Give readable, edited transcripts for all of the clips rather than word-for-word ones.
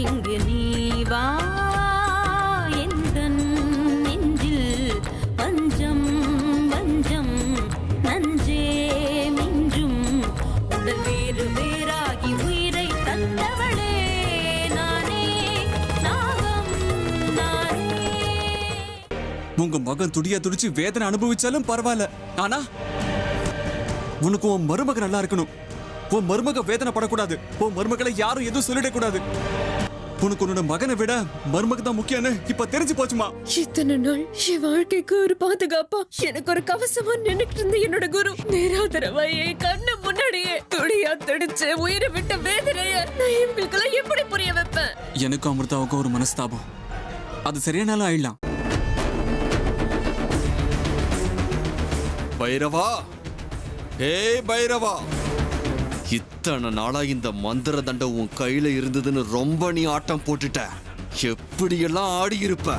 இங்கு நீ வா எந்தன் நெஞ்சில் பஞ்சம் வஞ்சம் நஞ்சே மிஞ்சும் உடல் வேறு வேறாகி உயிரை தந்தவளே நானே நாகம் நானே. உங்க மகன் துடியா துடிச்சு வேதனை அனுபவிச்சாலும் பரவாயில்ல, ஆனா உனக்கு உன் மருமக நல்லா இருக்கணும். உன் மருமக வேதனை படக்கூடாது. உன் மருமகளை யாரும் எதுவும் சொல்லிடக்கூடாது. உனக்கு உன்னோட மகனை விட மருமக தான் முக்கியம்னு இப்ப தெரிஞ்சு போச்சுமா. இத்தனை நாள் என் வாழ்க்கைக்கு ஒரு பாதுகாப்பா எனக்கு ஒரு கவசமா நின்னுட்டு இருந்த என்னோட குரு நிராதரவா என் கண்ணு முன்னாடியே துடியா துடிச்சு உயிரை விட்ட வேதனைய நான் இவங்களுக்கெல்லாம் எப்படி புரிய வைப்பேன்? எனக்கும் அமிர்தாவுக்கும் ஒரு மனஸ்தாபம். அது சரியானாலும் ஆயிடலாம். பைரவா, பைரவா, இத்தனை நாளா இந்த மந்திர தண்டம் உன் கையில இருந்ததுன்னு ரொம்ப நீ ஆட்டம் போட்டுட்ட. எப்படியெல்லாம் ஆடி இருப்ப.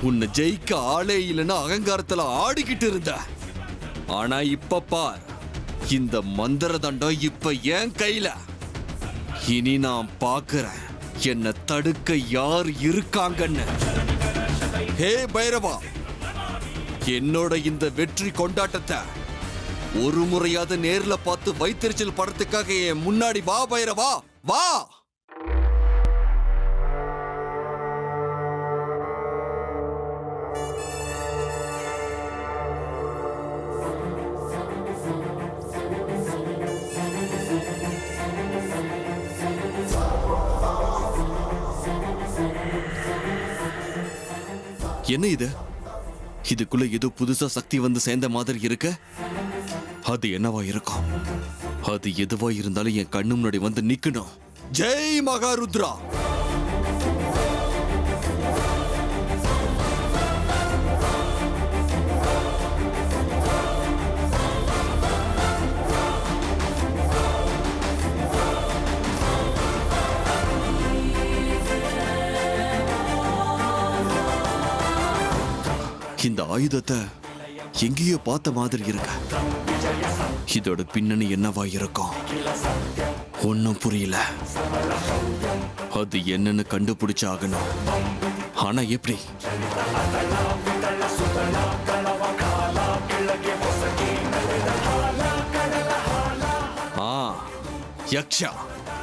உன்னை ஜெயிக்க ஆளே இல்லைன்னு அகங்காரத்துல ஆடிக்கிட்டு இருந்த. ஆனா இப்ப பார், இந்த மந்திர தண்டம் இப்ப என் கையில. இனி நான் பாக்குறேன் என்னை தடுக்க யார் இருக்காங்கன்னு. பைரவா, என்னோட இந்த வெற்றி கொண்டாட்டத்தை ஒரு முறையாவது நேர்ல பார்த்து வைத்தறிச்சல் படத்துக்காக என் முன்னாடி வா பைரவா, வா. என்ன இது? இதுக்குள்ள ஏதோ புதுசா சக்தி வந்து சேர்ந்த மாதிரி இருக்கு. அது என்னவா இருக்கும்? அது எதுவா இருந்தாலும் என் கண்ணு முன்னாடி வந்து நிக்கணும். ஜெய் மகாருத்ரா. இந்த ஆயுதத்தை எங்கேயோ பார்த்த மாதிரி இருக்க. இதோட பின்னணி என்னவா இருக்கும்? ஒன்னும் புரியல. அது என்னன்னு கண்டுபிடிச்சாகணும். ஆனா எப்படி? யக்ஷா,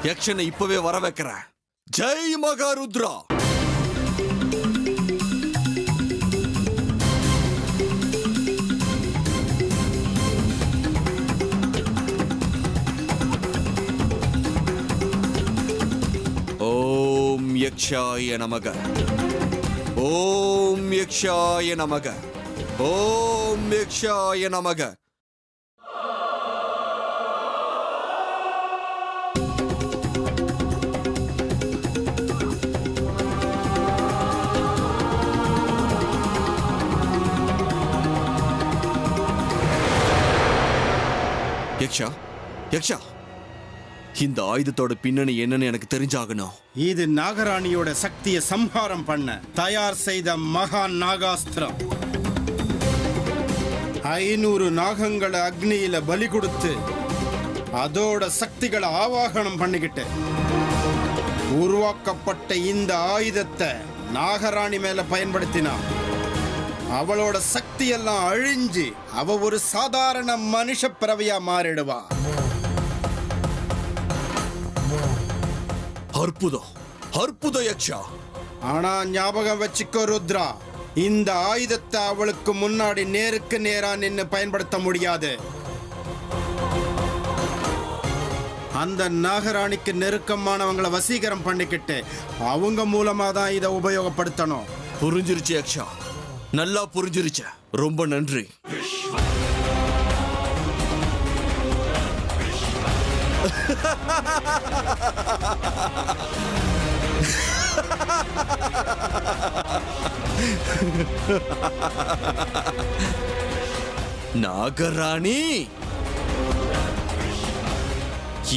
யக்ஷனை இப்பவே வர வைக்கிறேன். ஜெய் மகாருத்ரா. ஓம் யக்ஷாய நமக, ஓம் யக்ஷாய நமக, ஓம் யக்ஷாய நமக. யக்ஷா, யக்ஷா, இந்த ஆயுதத்தோட பின்னணி என்னன்னு எனக்கு தெரிஞ்சாகணும். இது நாகராணியோட சக்தியை சம்ஹாரம் பண்ண தயார் செய்த மகா நாகாஸ்திரம். 500 நாகங்களை அக்னியில பலி கொடுத்து அதோட சக்திகளை ஆவாகனம் பண்ணிக்கிட்டு உருவாக்கப்பட்ட இந்த ஆயுதத்தை நாகராணி மேல பயன்படுத்தினா அவளோட சக்தி எல்லாம் அழிஞ்சு அவ ஒரு சாதாரண மனுஷ பிறவியா மாறிடுவா. அற்புதம், அற்புதம் யக்ஷா. ஆனா ஞாபகம் வச்சுக்கோ ருத்ரா, இந்த ஆயுதத்தை அவளுக்கு முன்னாடி நேருக்கு நேரா நின்னு பயன்படுத்த முடியாது. அந்த நாகராணிக்கு நெருக்கமானவங்களை வசீகரம் பண்ணிக்கிட்டு அவங்க மூலமா தான் இதை உபயோகப்படுத்தணும். புரிஞ்சிருச்சு யக்ஷா, நல்லா புரிஞ்சிருச்சு. ரொம்ப நன்றி. நாகராணி,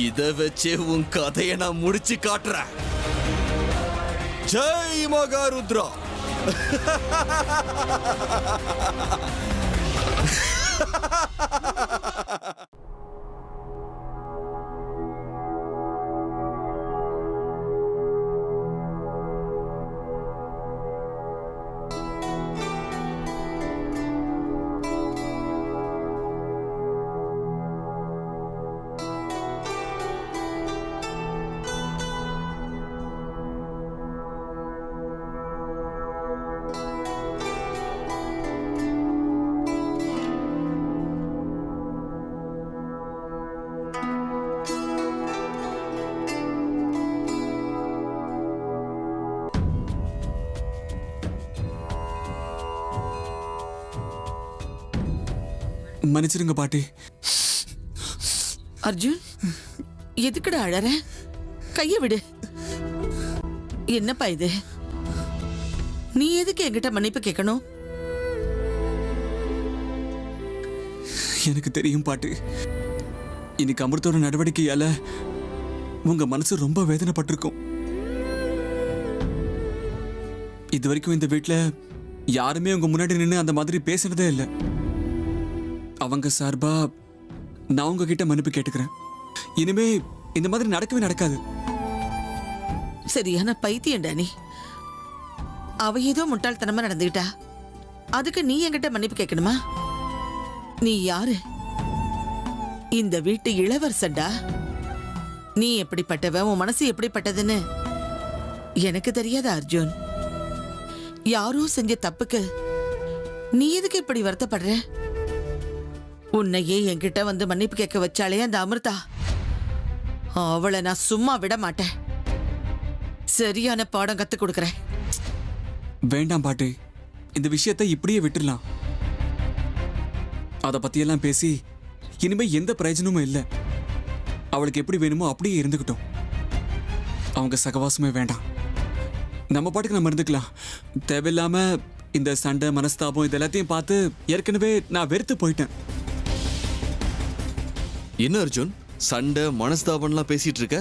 இத வச்சே உன் கதையை நான் முடிச்சு காட்டுறேன். ஜெய் மகாருத்ரா. மன்னிச்சிருங்க பாட்டி. அர்ஜுன், எதுக்குடா அழற? கைய விடு. என்னப்பா இது? நீ எதுக்கு என்கிட்ட மன்னிப்பு கேட்கணும்? எனக்கு தெரியும் பாட்டி, இன்னைக்கு அமிர்தோட நடவடிக்கையால உங்க மனசு ரொம்ப வேதனைப்பட்டிருக்கும். இது வரைக்கும் இந்த வீட்டுல யாருமே உங்க முன்னாடி நின்று அந்த மாதிரி பேசினதே இல்லை. அவங்க சார்பா நான் உங்ககிட்ட மன்னிப்பு கேட்டுக்கிறேன். இனிமே இந்த மாதிரி நடக்கவே நடக்காது. சரியான பைத்தியம்டா நீ. அவ ஏதோ முட்டாள்தனமா நடந்துகிட்டா, அதுக்கு நீ என்கிட்ட மன்னிப்பு கேட்கணுமா? நீ யாரு? இந்த வீட்டு இளவரசன்டா. நீ எப்படிப்பட்டவ, உன் மனசு எப்படிப்பட்டதுன்னு எனக்கு தெரியாதா அர்ஜுன்? யாரோ செஞ்ச தப்புக்கு நீ எதுக்கு இப்படி வருத்தப்படுற? உன்னையே என்கிட்ட வந்து மன்னிப்பு கேட்க வச்சாலே அந்த அமிர்தா, அவளை நான் சும்மா விட மாட்டேன். சரியான பாடம் கத்து கொடுக்கறேன். வேண்டாம் பாட்டி, இந்த விஷயத்தை இப்படியே விட்டுடலாம். அதை பத்தியெல்லாம் பேசி இனிமே எந்த பிரயோஜனமும் இல்லை. அவளுக்கு எப்படி வேணுமோ அப்படியே இருந்துக்கிட்டோம். அவங்க சகவாசமே வேண்டாம். நம்ம பாட்டுக்கு நம்ம இருந்துக்கலாம். தேவையில்லாம இந்த சண்டை, மனஸ்தாபம் இது எல்லாத்தையும் பார்த்து ஏற்கனவே நான் வெறுத்து போயிட்டேன். என்ன அர்ஜுன், சண்டை மனஸ்தாபம்லாம் பேசிட்டு இருக்க?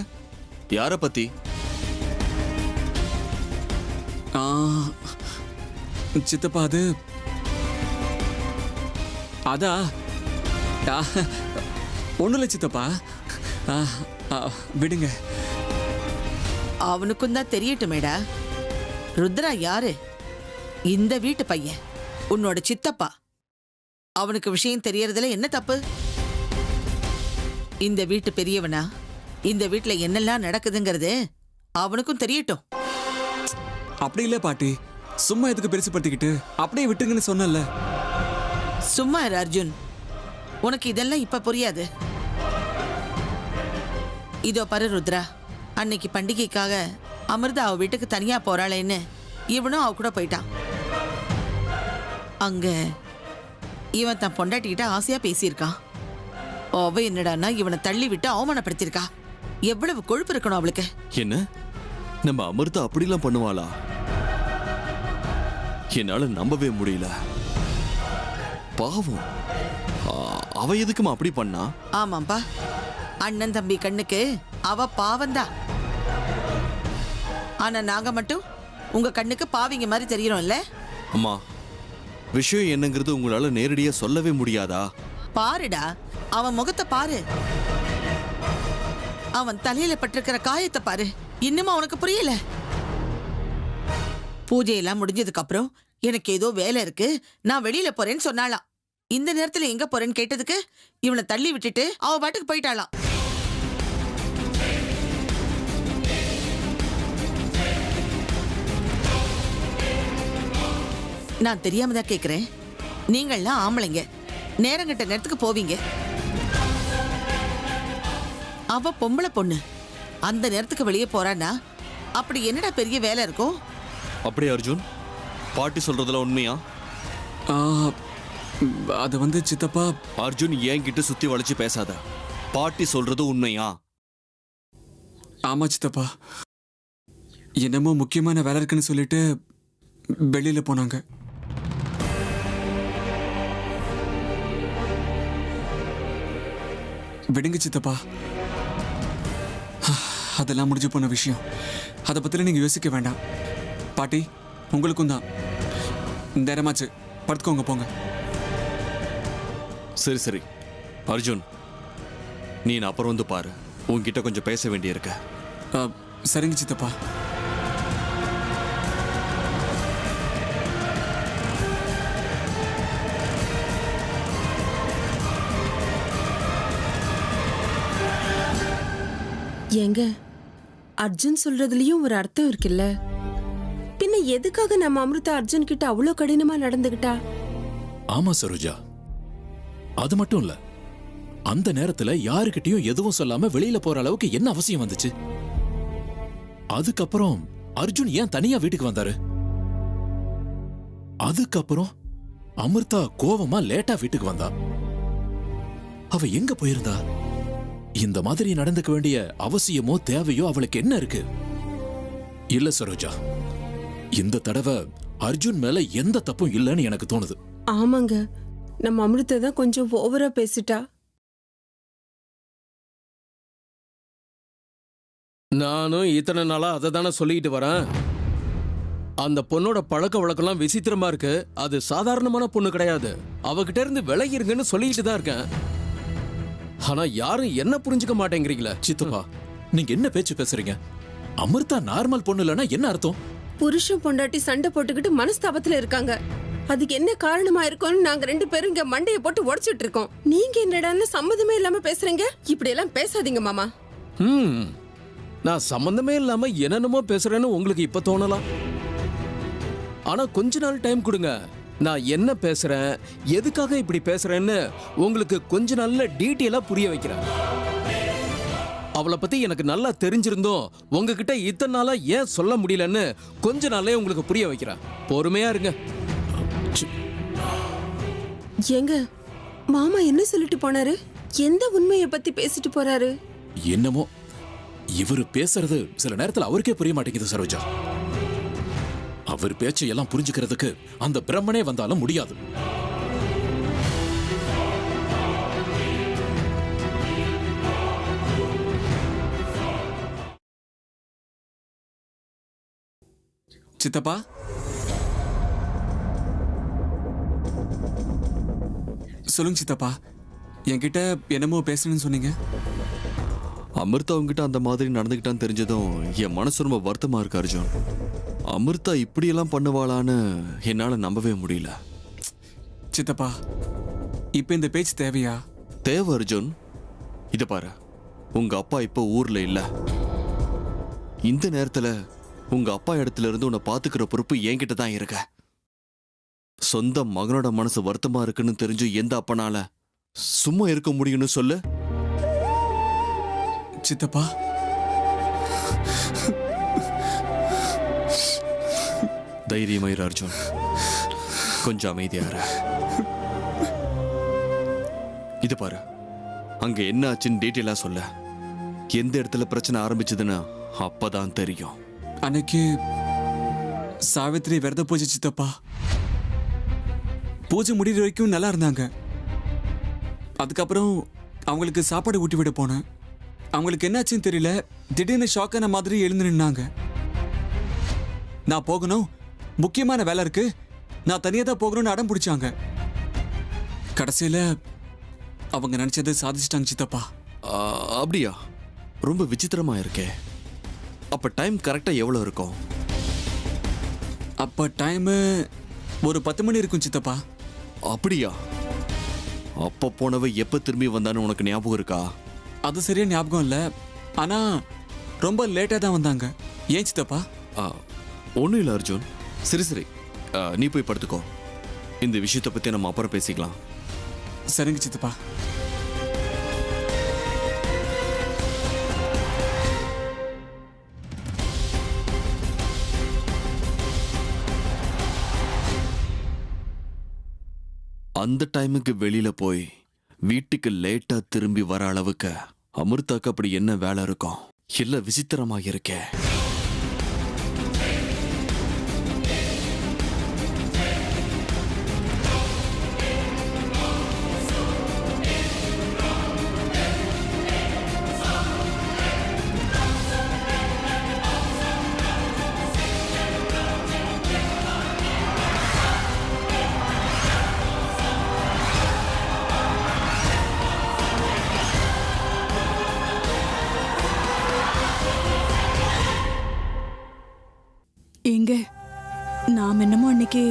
யார பத்தி? சித்தப்பா, அதா ஒண்ணும் இல்லை சித்தப்பா. விடுங்க. அவனுக்கும் தான் தெரியட்டுமேடா. ருத்ரா யாரு? இந்த வீட்டு பையன், உன்னோட சித்தப்பா. அவனுக்கு விஷயம் தெரியறதுல என்ன தப்பு? இந்த வீட்டு பெரியவனா, இந்த வீட்டுல என்னெல்லாம் நடக்குதுங்கிறது அவனுக்கும் தெரியட்டும். அப்படி இல்லை பாட்டி, சும்மா எதுக்கு பெருசுப்படுத்திக்கிட்டு அப்படியே விட்டுருங்கன்னு சொன்னல. சும்மா இரு அர்ஜுன், உனக்கு இதெல்லாம் இப்ப புரியாது. இதோ பாரு ருத்ரா, அன்னைக்கு பண்டிகைக்காக அமிர்தா அவ வீட்டுக்கு தனியா போறாளேன்னு இவனும் அவ கூட போயிட்டான். அங்க இவன் தன் பொண்டாட்டிக்கிட்ட ஆசையா பேசியிருக்கான். அவ என்னடான்னா இவனை தள்ளி விட்டு அவமானப்படுத்திருக்கா. எவ்வளவு கொழுப்பு இருக்கணும் அவளுக்கு. என்ன, நம்ம அமிர்தா அப்படிலாம் பண்ணுவாளா? என்னால நம்பவே முடியல. பாவம், அவ எதுக்குமா அப்படி பண்ணா? ஆமாம்பா, அண்ணன் தம்பி கண்ணுக்கு அவ பாவம்தான். ஆனா நாங்க மட்டும் உங்க கண்ணுக்கு பாவிங்க மாதிரி தெரியறோம்ல. அம்மா, விஷயம் என்னங்கிறது உங்களால நேரடியா சொல்லவே முடியாதா? பாருடா, அவன் முகத்தை பாரு, அவன் தலையில பட்டிருக்கிற காயத்தை பாரு. இன்னும் அவனுக்கு புரியல. பூஜையெல்லாம் முடிஞ்சதுக்கு அப்புறம் எனக்கு ஏதோ வேலை இருக்கு, நான் வெளியில போறேன்னு சொன்னாலாம். இந்த நேரத்துல எங்க போறேன்னு கேட்டதுக்கு இவனை தள்ளி விட்டுட்டு அவ பாட்டுக்கு போயிட்டாளாம். நான் தெரியாம தான் கேக்குறேன். நீங்கள்லாம் ஆம்பளைங்க, நேரங்கட்ட நேரத்துக்கு போவீங்க. அவ பொம்பளை பொண்ணு, அந்த நேரத்துக்கு வெளியே போறான்னா அப்படி என்னடா பெரிய வேலை இருக்கும்? அப்படியே அர்ஜுன், பாட்டி சொல்றதுல உண்மையா? அது சித்தப்பா. அர்ஜுன், என்கிட்ட சுத்தி வளைச்சு பேசாத. பாட்டி சொல்றது உண்மையா? ஆமா சித்தப்பா, என்னமோ முக்கியமான வேலை இருக்குன்னு சொல்லிட்டு வெளியில போனாங்க. விடுங்க சித்தப்பா, அதெல்லாம் முடிஞ்சு போன விஷயம். அதை பத்தில நீங்க யோசிக்க வேண்டாம். பாட்டி, உங்களுக்கும் தான். நேரமாச்சு, படுத்துக்கோங்க, போங்க. சரி சரி அர்ஜுன், நீ அப்புறம் வந்து பாரு. உன்கிட்ட கொஞ்சம் பேச வேண்டியிருக்க. சரிங்க சித்தப்பா. ஏங்க, அர்ஜுன் சொல்றதுலயும் ஒரு அர்த்தம் இருக்குல்ல. பின்ன எதுக்காக நம்ம அமிர்தா அர்ஜுன் கிட்ட அவ்வளோ கடினமா நடந்துகிட்டா? ஆமா சரோஜா, அது மட்டும் இல்ல, அந்த நேரத்துல யாருக்கிட்டையும் எதுவும் சொல்லாம வெளியில போற அளவுக்கு என்ன அவசியம் வந்துச்சு? அதுக்கப்புறம் அர்ஜுன் ஏன் தனியா வீட்டுக்கு வந்தாரு? அதுக்கப்புறம் அமிர்தா கோவமா லேட்டா வீட்டுக்கு வந்தா. அவ எங்க போயிருந்தா? இந்த மாதிரி நடந்துக்க வேண்டிய அவசியமோ தேவையோ அவளுக்கு என்ன இருக்கு? இல்ல சரோஜா, இந்த தடவை அர்ஜுன் மேல எந்த தப்பும் இல்லைன்னு எனக்கு தோணுது. ஆமாங்க, நம்ம அமிர்தா தான் கொஞ்சம் ஓவரா பேசிட்டா. நானும் இத்தனை நாளா அதை தானே சொல்லிட்டு வரேன். அந்த பொண்ணோட பழக்க வழக்கம்லாம் விசித்திரமா இருக்கு. அது சாதாரணமான பொண்ணு கிடையாது. அவகிட்ட இருந்து விலகிருங்கன்னு சொல்லிட்டு தான் இருக்கேன். ஆனா யாரும் என்ன புரிஞ்சுக்க மாட்டேங்கிறீங்களே. சித்தப்பா, நீங்க என்ன பேச்சு பேசுறீங்க? அமிர்தா நார்மல் பொண்ணு இல்லைன்னா என்ன அர்த்தம்? புருஷன் பொண்டாட்டி சண்டை போட்டுக்கிட்டு மனஸ்தாபத்துல இருக்காங்க. அதுக்கு என்ன காரணமா இருக்கும்னு நாங்க 2 பேரும் இங்க மண்டையை போட்டு உடைச்சிட்டு இருக்கோம். நீங்க என்னடான்னு சம்மதமே இல்லாம பேசுறீங்க. இப்படி எல்லாம் பேசாதீங்க மாமா. நான் சம்பந்தமே இல்லாம என்னென்னமோ பேசுறேன்னு உங்களுக்கு இப்ப தோணலாம். ஆனா கொஞ்ச நாள் டைம் கொடுங்க. நான் என்ன பேசுறேன், எதுக்காக இப்படி பேசுறேன்னு உங்களுக்கு கொஞ்ச நாள்ல டீட்டெயிலா புரிய வைக்கிறேன். அவளை பத்தி எனக்கு நல்லா தெரிஞ்சிருந்தோம் உங்ககிட்ட இத்தனை நாளா ஏன் சொல்ல முடியலன்னு கொஞ்ச நாளே உங்களுக்கு புரிய வைக்கிறேன். பொறுமையா இருங்க. ஏங்க, மாமா என்ன சொல்லிட்டு போனாரு? எந்த உண்மையை பத்தி பேசிட்டு போறாரு? என்னமோ இவரு பேசுறது சில நேரத்துல அவருக்கே புரிய மாட்டேங்குது சரோஜா. அவர் பேச்சை எல்லாம் புரிஞ்சுக்கிறதுக்கு அந்த பிரம்மனே வந்தாலும் முடியாது. சித்தப்பா, சொல்லுங்க சித்தப்பா. என்கிட்ட என்னமோ பேசணும்னு சொன்னீங்க. அமிர்தா உங்ககிட்ட அந்த மாதிரி நடந்துக்கிட்டான்னு தெரிஞ்சதும் என் மனசு ரொம்ப வருத்தமா இருக்கு அர்ஜுன். அமிர்தா இப்படியெல்லாம் பண்ணுவாளான்னு என்னால நம்பவே முடியல. சித்தப்பா, இப்ப இந்த பேச்சு தேவையா? தேவை அர்ஜுன். இத பாரு, உங்க அப்பா இப்ப ஊர்ல இல்ல. இந்த நேரத்துல உங்க அப்பா இடத்துல இருந்து உன்னை பாத்துக்கிற பொறுப்பு என்கிட்ட தான் இருக்க. சொந்த மகனோட மனசு வருத்தமா இருக்குன்னு தெரிஞ்சு எந்த அப்பனால சும்மா இருக்க முடியும்னு சொல்லு. சித்தப்பா, தைரியமாயிரு அர்ஜுன். கொஞ்சம் அமைதியார. இது பாரு, அங்க என்ன ஆச்சுன்னு டீட்டெயிலா சொல்ல. எந்த இடத்துல பிரச்சனை ஆரம்பிச்சதுன்னு அப்பதான் தெரியும். அன்னைக்கு சாவித்திரி விரத பூஜை சித்தப்பா. பூஜை முடிகிற வரைக்கும் நல்லா இருந்தாங்க. அதுக்கப்புறம் அவங்களுக்கு சாப்பாடு ஊட்டி விட போனேன். அவங்களுக்கு என்னாச்சுன்னு தெரியல, திடீர்னு ஷாக்கான மாதிரி எழுந்து நின்னாங்க. நான் போகணும், முக்கியமான வேலை இருக்கு, நான் தனியாக தான் போகணும்னு அடம் பிடிச்சாங்க. கடைசியில் அவங்க நினைச்சதை சாதிச்சிட்டாங்க சித்தப்பா. அப்படியா? ரொம்ப விசித்திரமா இருக்கே. அப்ப டைம் கரெக்டா எவ்வளவு இருக்கும்? அப்ப டைம் ஒரு 10 மணி இருக்கும் சித்தப்பா. அப்படியா? அப்ப போனவ எப்ப திரும்பி வந்தான்னு உனக்கு ஞாபகம் இருக்கா? அது சரியா ஞாபகம் இல்லை, ஆனா ரொம்ப லேட்டாக தான் வந்தாங்க. ஏன் சித்தப்பா? ஒன்றும் இல்லை அர்ஜுன். சரி சரி, நீ போய் படுத்துக்கோ. இந்த விஷயத்தை பற்றி நம்ம அப்புறம் பேசிக்கலாம். சரிங்க சித்தப்பா. அந்த டைமுக்கு வெளியில போய் வீட்டுக்கு லேட்டா திரும்பி வர அளவுக்கு அமிர்தாக்கு அப்படி என்ன வேலை இருக்கும்? இல்ல விசித்திரமா இருக்கே. எங்க நாம் என்னமோ அன்னைக்கு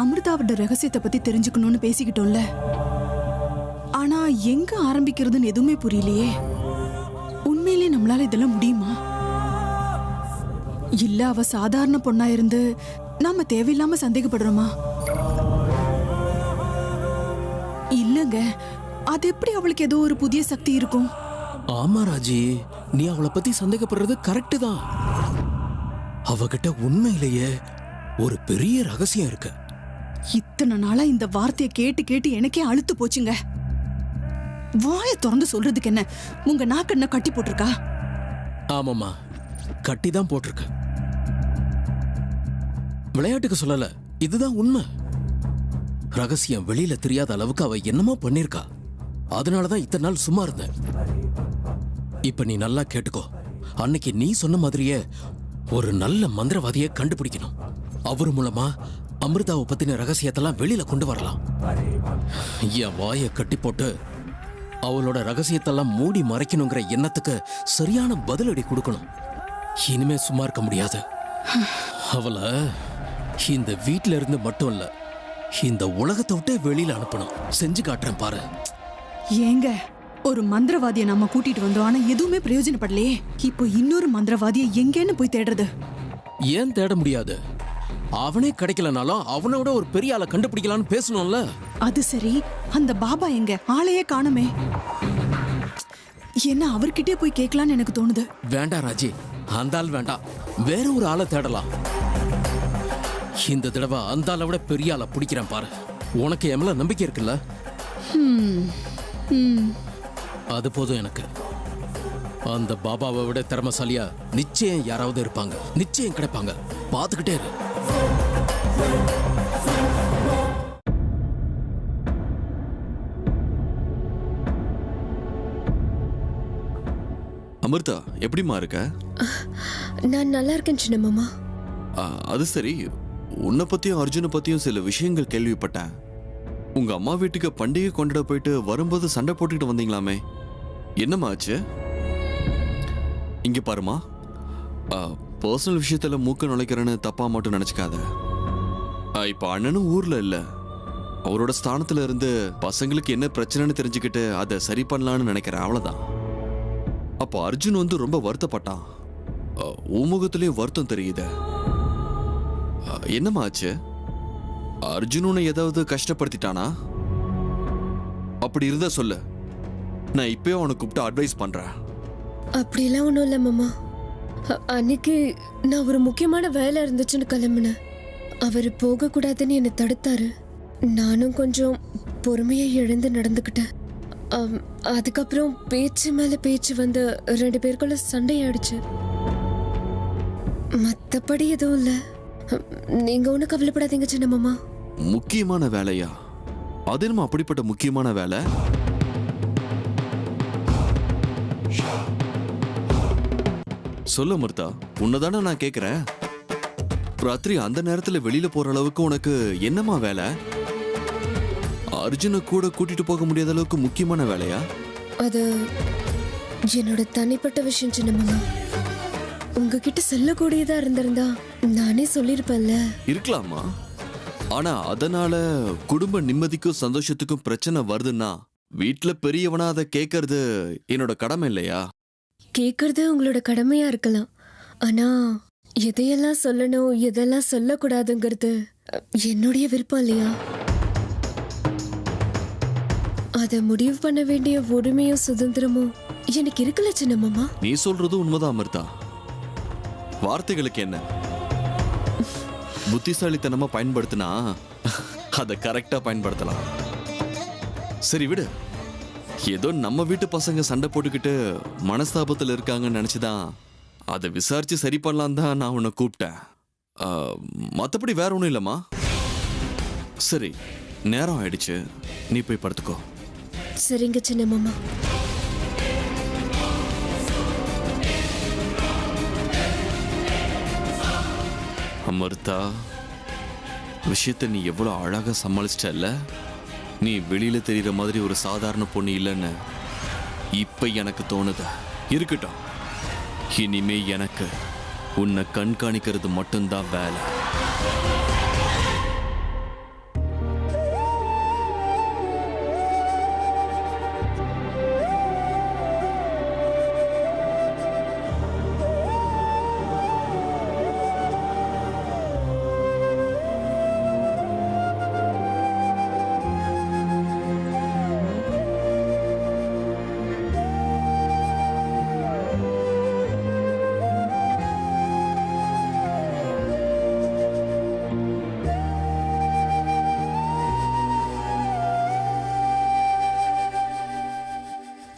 அமிர்தாவோட ரகசியத்தை பத்தி தெரிஞ்சுக்கணும்னு பேசிக்கிட்டோம்ல, ஆனா எங்க ஆரம்பிக்கிறதுன்னு எதுவுமே புரியலையே. உண்மையிலே நம்மளால இதெல்லாம் முடியுமா? இல்ல அவ சாதாரண பொண்ணா இருந்து நாம தேவையில்லாம சந்தேகப்படுறோமா? இல்லங்க, அது எப்படி அவளுக்கு ஏதோ ஒரு புதிய சக்தி இருக்கும்? ஆமா ராஜி, நீ அவளை பத்தி சந்தேகப்படுறது கரெக்ட் தான். அவகிட்ட உண்மையிலேயே ஒரு பெரிய ரகசியம் இருக்கு. இத்தனை நாளா இந்த வார்த்தையை கேட்டு கேட்டு எனக்கே அழுத்து போச்சுங்க. வாயை திறந்து சொல்றதுக்கு என்ன? உங்க நாக்கு என்ன கட்டி போட்டிருக்கா? ஆமாம்மா, கட்டி தான் போட்டிருக்கு. விளையாட்டுக்கு சொல்லல, இதுதான் உண்மை. ரகசியம் வெளியில தெரியாத அளவுக்கு அவ என்னமோ பண்ணிருக்கா. அதனாலதான் இத்தனை நாள் சும்மா இருந்தேன். இப்ப நீ நல்லா கேட்டுக்கோ. அன்னைக்கு நீ சொன்ன மாதிரியே ஒரு நல்ல மந்திரவாதியை கண்டுபிடிக்கணும். அவர் மூலமா அமிர்தாவை பத்தின ரகசியத்தெல்லாம் வெளியில கொண்டு வரலாம். என் வாயை கட்டி போட்டு அவளோட ரகசியத்தெல்லாம் மூடி மறைக்கணுங்கிற எண்ணத்துக்கு சரியான பதிலடி கொடுக்கணும். இனிமே சும்மா இருக்க முடியாது. அவளை இந்த வீட்டில இருந்து மட்டும் இல்ல, இந்த உலகத்தை விட்டு வெளியில அனுப்பணும். செஞ்சு காட்டுறேன் பாரு. ஏங்க, ஒரு மந்திரவாதியை நம்ம கூட்டிட்டு வந்தோம், ஆனா எதுவுமே பிரயோஜனப்படலையே. இப்போ இன்னொரு மந்திரவாதியை எங்கேன்னு போய் தேடுறது? ஏன் தேட முடியாது? அவனே கிடைக்கலனாலும் அவனோட ஒரு பெரிய ஆளை கண்டுபிடிக்கலான்னு பேசணும்ல. அது சரி, அந்த பாபா எங்க? ஆளையே காணுமே. என்ன அவர்கிட்டே போய் கேட்கலான்னு எனக்கு தோணுது. வேண்டாம் ராஜி, அந்த ஆள் வேண்டாம். வேற ஒரு ஆளை தேடலாம். இந்த தடவை அந்த ஆளை விட பெரிய ஆளை பிடிக்கிறேன் பாரு. உனக்கு என் மேல நம்பிக்கை இருக்குல்ல? அது போதும் எனக்கு. அந்த பாபாவை விட திறமசாலியா நிச்சயம் யாராவது இருப்பாங்க. நிச்சயம் கிடைப்பாங்க. பார்த்துக்கிட்டே இரு. அமிர்தா, எப்படிமா இருக்க? நான் நல்லா இருக்கேன் சின்ன மாமா. அது சரி, உன்னை பத்தியும் அர்ஜுனை பத்தியும் சில விஷயங்கள் கேள்விப்பட்டேன். உங்க அம்மா வீட்டுக்கு பண்டிகை கொண்டாட போயிட்டு வரும்போது சண்டை போட்டுக்கிட்டு வந்தீங்களாமே, என்னம்மா ஆச்சு? இங்க பாருமா, பர்சனல் விஷயத்துல மூக்க நுழைக்கிறேன்னு தப்பா மட்டும் நினைச்சுக்காத. இப்ப அண்ணனும் ஊர்ல இல்ல. அவரோட ஸ்தானத்துல இருந்து பசங்களுக்கு என்ன பிரச்சனைன்னு தெரிஞ்சுக்கிட்டு அதை சரி பண்ணலான்னு நினைக்கிறேன், அவ்வளவுதான். அப்போ அர்ஜுன் வந்து ரொம்ப வருத்தப்பட்டான். உமுகத்திலேயும் வருத்தம் தெரியுது. என்னம்மா ஆச்சு? அர்ஜுன் உன்னை ஏதாவது கஷ்டப்படுத்திட்டானா? அப்படி இருந்தா சொல்லு, நான் இப்பயே அவனை கூப்பிட்டு அட்வைஸ் பண்றேன். அப்படிலாம் ஒன்றும் இல்லை மாமா. அன்னைக்கு நான் ஒரு முக்கியமான வேலை இருந்துச்சுன்னு கிளம்புனேன். அவர் போகக்கூடாதுன்னு என்னை தடுத்தாரு. நானும் கொஞ்சம் பொறுமையை இழந்து நடந்துக்கிட்டேன். அதுக்கப்புறம் பேச்சு மேல பேச்சு வந்து 2 பேருக்குள்ள சண்டையாயிடுச்சு. மத்தபடி எதுவும் இல்லை. நீங்க ஒன்றும் கவலைப்படாதீங்க சின்ன மாமா. முக்கியமான வேலையா? அது நம்ம அப்படிப்பட்ட முக்கியமான வேலை? சொல்ல அமிர்தா, உன்னதானே நான் கேக்குறேன். ராத்திரி அந்த நேரத்துல வெளியில போற அளவுக்கு உனக்கு என்னமா வேலை? அர்ஜுனை கூட கூட்டிட்டு போக முடியாத அளவுக்கு முக்கியமான வேலையா? அது என்னோட தனிப்பட்ட விஷயம் சின்ன மாமா. உங்ககிட்ட சொல்லக்கூடியதா இருந்திருந்தா நானே சொல்லிருப்பேன்ல. இருக்கலாமா? ஆனா அதனால குடும்ப நிம்மதிக்கும் சந்தோஷத்துக்கும் பிரச்சனை வருதுன்னா வீட்டுல பெரியவனா அதை கேட்கறது என்னோட கடமை இல்லையா? கேட்கறது உங்களோட கடமையா இருக்கலாம். ஆனா எதையெல்லாம் சொல்லணும் எதெல்லாம் சொல்லக்கூடாதுங்கிறது என்னுடைய விருப்பம் இல்லையா? அதை முடிவு பண்ண வேண்டிய உரிமையும் சுதந்திரமும் எனக்கு இருக்குல்ல சின்ன மாமா. நீ சொல்றது உண்மைதான் அமிர்தா. வார்த்தைகளுக்கு என்ன? புத்திசாலித்தனமா பயன்படுத்தினா அதை கரெக்டா பயன்படுத்தலாம். சரி விடு. ஏதோ நம்ம வீட்டு பசங்க சண்டை போட்டுக்கிட்டு மனஸ்தாபத்தில் இருக்காங்கன்னு நினைச்சுதான் அதை விசாரிச்சு சரி பண்ணலாம் தான் நான் உன்னை கூப்பிட்டேன். மற்றபடி வேற ஒன்றும் இல்லைம்மா. சரி, நேரம் ஆயிடுச்சு, நீ போய் படுத்துக்கோ. சரிங்க சின்ன மாமா. அமிர்தா, விஷயத்தை நீ எவ்வளவு அழகா சமாளிச்சிட்டல்ல. நீ வெளியில தெரியுற மாதிரி ஒரு சாதாரண பொண்ணு இல்லைன்னு இப்ப எனக்கு தோணுது. இருக்கட்டும், இனிமே எனக்கு உன்னை கண்காணிக்கிறது மட்டும்தான் வேலை.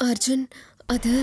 அர்ஜுன் அது